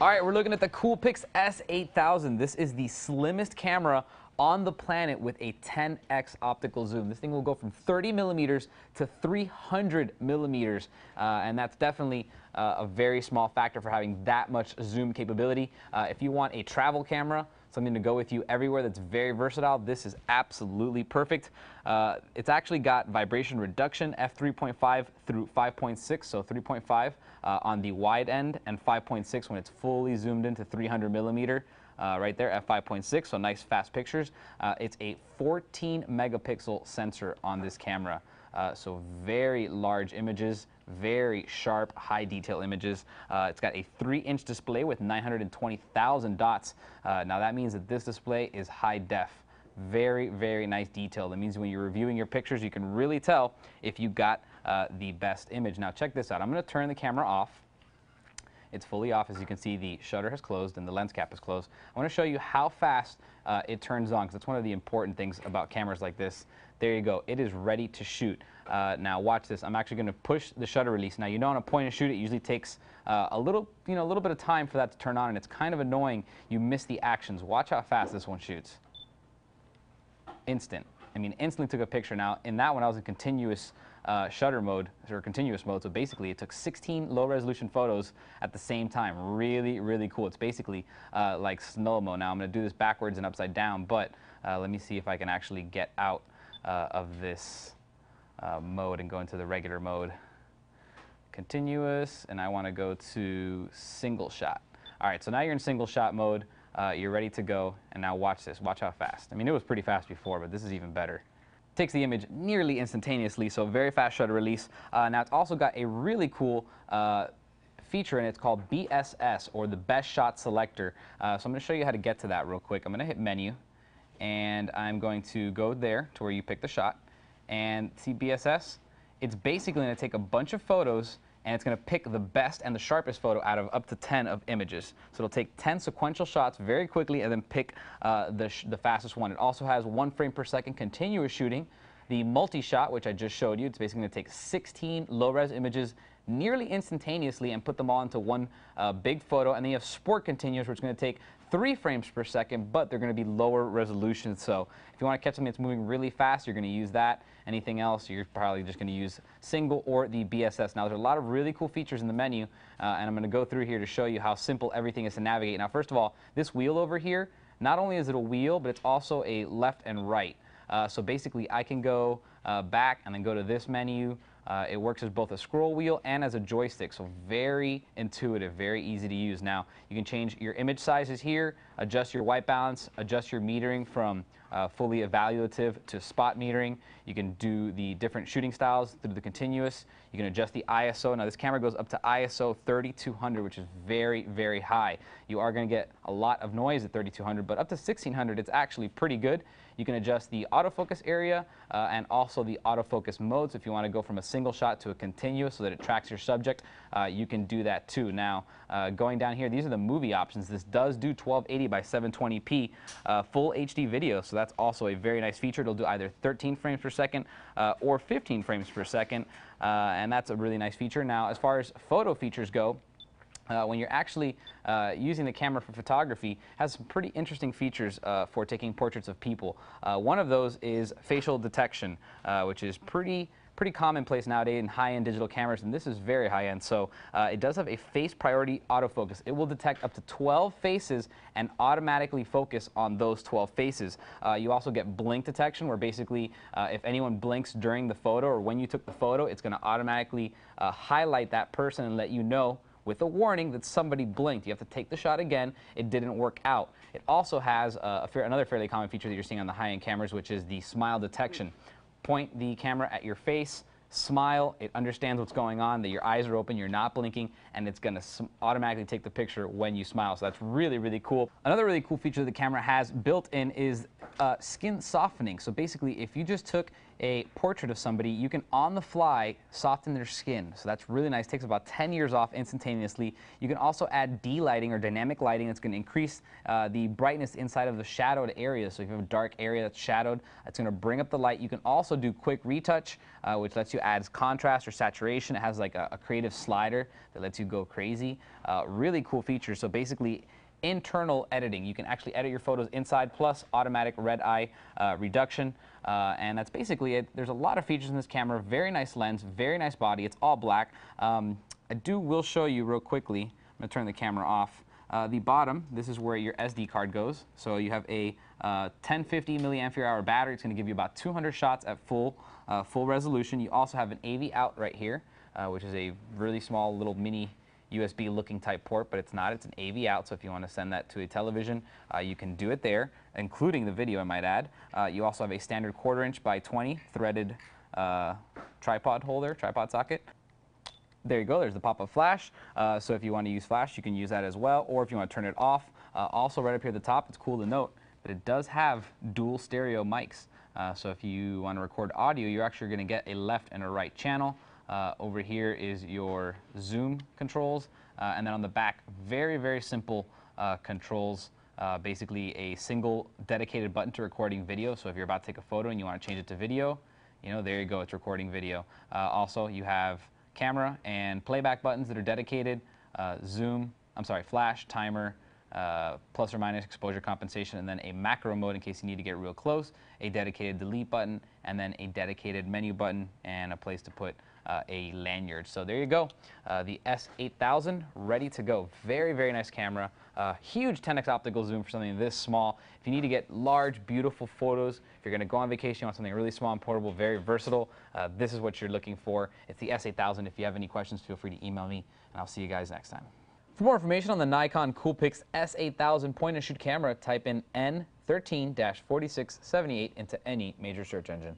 All right, we're looking at the Coolpix S8000. This is the slimmest camera on the planet with a 10x optical zoom. This thing will go from 30 millimeters to 300 millimeters, and that's definitely a very small factor for having that much zoom capability. If you want a travel camera, something to go with you everywhere that's very versatile, this is absolutely perfect. It's actually got vibration reduction, f3.5 through 5.6, so 3.5 on the wide end and 5.6 when it's fully zoomed into 300 millimeter. Right there at 5.6, so nice fast pictures. It's a 14 megapixel sensor on this camera, so very large images, very sharp, high detail images. It's got a 3-inch display with 920,000 dots. Now that means that this display is high def. Very, very nice detail. That means when you're reviewing your pictures, you can really tell if you got the best image. Now check this out. I'm going to turn the camera off. It's fully off. As you can see, the shutter has closed and the lens cap is closed. I want to show you how fast it turns on, because that's one of the important things about cameras like this. There you go. It is ready to shoot. Now watch this. I'm actually going to push the shutter release. Now, you know, on a point and shoot, it usually takes a little bit of time for that to turn on, and it's kind of annoying. You miss the actions. Watch how fast this one shoots. Instant. I mean, instantly took a picture. Now, in that one, I was in continuous shutter mode, or continuous mode, so basically it took 16 low-resolution photos at the same time. Really, really cool. It's basically like slow-mo. Now, I'm going to do this backwards and upside down, but let me see if I can actually get out of this mode and go into the regular mode. Continuous, and I want to go to single shot. All right, so now you're in single shot mode. You're ready to go, and now watch this. Watch how fast. I mean, it was pretty fast before, but this is even better. Takes the image nearly instantaneously, so very fast shutter release. Now, it's also got a really cool feature, and it's called BSS, or the Best Shot Selector. So I'm going to show you how to get to that real quick. I'm going to hit Menu, and I'm going to go there to where you pick the shot. And see BSS? It's basically going to take a bunch of photos, and it's going to pick the best and the sharpest photo out of up to 10 of images. So it'll take 10 sequential shots very quickly and then pick the fastest one. It also has 1 frame per second continuous shooting. The multi-shot, which I just showed you, it's basically going to take 16 low-res images nearly instantaneously and put them all into one big photo. And then you have sport continuous, which is going to take 3 frames per second, but they're going to be lower resolution. So if you want to catch something that's moving really fast, you're going to use that. Anything else, you're probably just going to use single or the BSS. Now, there's a lot of really cool features in the menu, and I'm going to go through here to show you how simple everything is to navigate. Now, first of all, this wheel over here, not only is it a wheel, but it's also a left and right. So basically, I can go back and then go to this menu. It works as both a scroll wheel and as a joystick, so very intuitive, very easy to use. Now, you can change your image sizes here, adjust your white balance, adjust your metering from fully evaluative to spot metering. You can do the different shooting styles through the continuous. You can adjust the ISO. Now, this camera goes up to ISO 3200, which is very, very high. You are going to get a lot of noise at 3200, but up to 1600, it's actually pretty good. You can adjust the autofocus area and also the autofocus mode. So if you want to go from a single shot to a continuous so that it tracks your subject, you can do that too. Now, going down here, these are the movie options. This does do 1280 by 720p full HD video, so that's also a very nice feature. It'll do either 13 frames per second or 15 frames per second, and that's a really nice feature. Now, as far as photo features go, when you're actually using the camera for photography, it has some pretty interesting features for taking portraits of people. One of those is facial detection, which is pretty commonplace nowadays in high-end digital cameras, and this is very high-end. So it does have a face priority autofocus. It will detect up to 12 faces and automatically focus on those 12 faces. You also get blink detection, where basically if anyone blinks during the photo or when you took the photo, it's going to automatically highlight that person and let you know with a warning that somebody blinked. You have to take the shot again. It didn't work out. It also has another fairly common feature that you're seeing on the high-end cameras, which is the smile detection. Point the camera at your face, smile, it understands what's going on, that your eyes are open, you're not blinking, and it's going to automatically take the picture when you smile. So that's really, really cool. Another really cool feature that the camera has built in is skin softening. So basically, if you just took a portrait of somebody, you can on the fly soften their skin. So that's really nice. Takes about 10 years off instantaneously. You can also add D-lighting or dynamic lighting that's going to increase the brightness inside of the shadowed area. So if you have a dark area that's shadowed, it's going to bring up the light. You can also do quick retouch, which lets you add contrast or saturation. It has like a creative slider that lets you go crazy. Really cool feature. So basically, internal editing. You can actually edit your photos inside, plus automatic red eye reduction. And that's basically it. There's a lot of features in this camera. Very nice lens, very nice body. It's all black. I will show you real quickly. I'm going to turn the camera off. The bottom, this is where your SD card goes. So you have a 1050 milliampere hour battery. It's going to give you about 200 shots at full resolution. You also have an AV out right here, which is a really small little mini USB looking type port, but it's not. It's an AV out, so if you want to send that to a television, you can do it there, including the video, I might add. You also have a standard 1/4 inch by 20 threaded tripod holder, tripod socket. There you go, there's the pop-up flash. So if you want to use flash, you can use that as well, or if you want to turn it off. Also right up here at the top, it's cool to note that it does have dual stereo mics. So if you want to record audio, you're actually going to get a left and a right channel. Over here is your zoom controls, and then on the back, very, very simple controls. Basically a single dedicated button to recording video. So if you're about to take a photo and you want to change it to video, there you go, it's recording video. Also, you have camera and playback buttons that are dedicated, flash, timer, plus or minus exposure compensation, and then a macro mode in case you need to get real close, a dedicated delete button, and then a dedicated menu button and a place to put a lanyard. So there you go, the S8000 ready to go. Very, very nice camera. Huge 10x optical zoom for something this small. If you need to get large, beautiful photos, if you're going to go on vacation, you want something really small and portable, very versatile, this is what you're looking for. It's the S8000. If you have any questions, feel free to email me, and I'll see you guys next time. For more information on the Nikon Coolpix S8000 point-and-shoot camera, type in N13-4678 into any major search engine.